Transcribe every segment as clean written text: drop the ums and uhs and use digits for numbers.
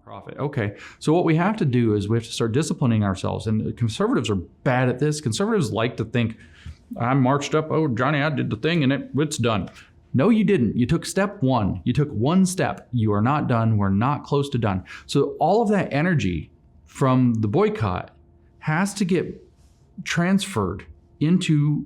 Profit. Okay. So what we have to do is we have to start disciplining ourselves. And conservatives are bad at this. Conservatives like to think, I marched up, oh, Johnny, I did the thing and it's done. No, you didn't. You took step one. You took one step. You are not done. We're not close to done. So all of that energy from the boycott has to get transferred into,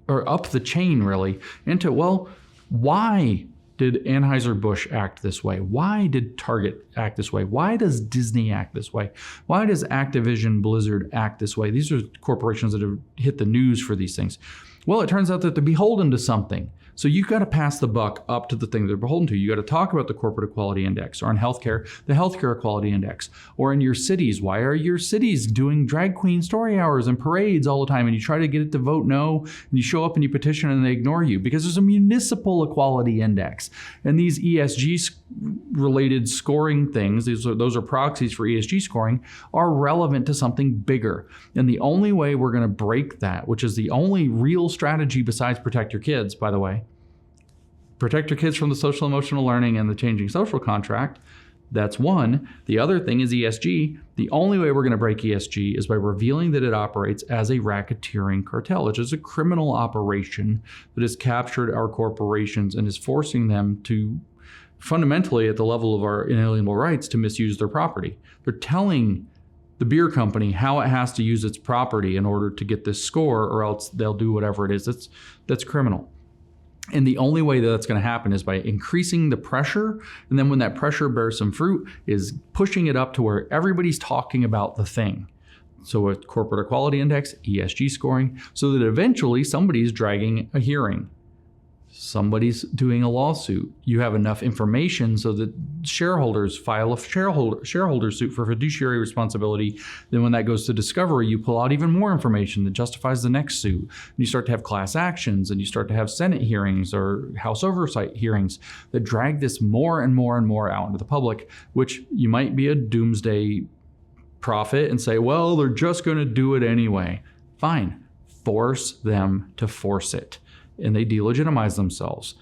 or up the chain really, into, well, why did Anheuser-Busch act this way? Why did Target act this way? Why does Disney act this way? Why does Activision Blizzard act this way? These are corporations that have hit the news for these things. Well, it turns out that they're beholden to something. So you've got to pass the buck up to the thing they're beholden to. You got to talk about the corporate equality index, or in healthcare, the healthcare equality index, or in your cities. Why are your cities doing drag queen story hours and parades all the time? And you try to get it to vote no, and you show up and you petition and they ignore you because there's a municipal equality index. And these ESG related scoring things, those are proxies for ESG scoring, are relevant to something bigger. And the only way we're going to break that, which is the only real strategy besides protect your kids, by the way, protect your kids from the social emotional learning and the changing social contract. That's one. The other thing is ESG. The only way we're going to break ESG is by revealing that it operates as a racketeering cartel, which is a criminal operation that has captured our corporations and is forcing them to fundamentally, at the level of our inalienable rights, to misuse their property. They're telling the beer company how it has to use its property in order to get this score, or else they'll do whatever it is that's criminal. And the only way that that's going to happen is by increasing the pressure. And then when that pressure bears some fruit, is pushing it up to where everybody's talking about the thing. So a corporate equality index, ESG scoring, so that eventually somebody's dragging a hearing. Somebody's doing a lawsuit. You have enough information so that shareholders file a shareholder suit for fiduciary responsibility. Then when that goes to discovery, you pull out even more information that justifies the next suit. And you start to have class actions, and you start to have Senate hearings or House oversight hearings that drag this more and more and more out into the public, which you might be a doomsday prophet and say, well, they're just going to do it anyway. Fine. Force them to force it. And they delegitimize themselves.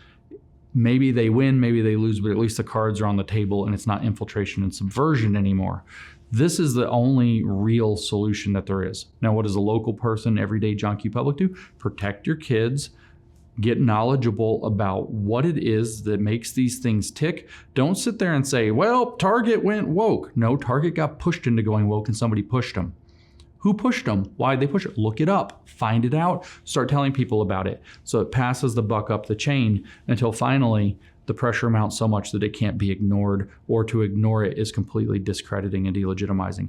Maybe they win, maybe they lose, but at least the cards are on the table and it's not infiltration and subversion anymore. This is the only real solution that there is. Now, what does a local person, everyday junkie public do? Protect your kids, get knowledgeable about what it is that makes these things tick. Don't sit there and say, well, Target went woke. No, Target got pushed into going woke and somebody pushed them. Who pushed them? Why did they push it? Look it up, find it out, start telling people about it. So it passes the buck up the chain until finally the pressure mounts so much that it can't be ignored, or to ignore it is completely discrediting and delegitimizing.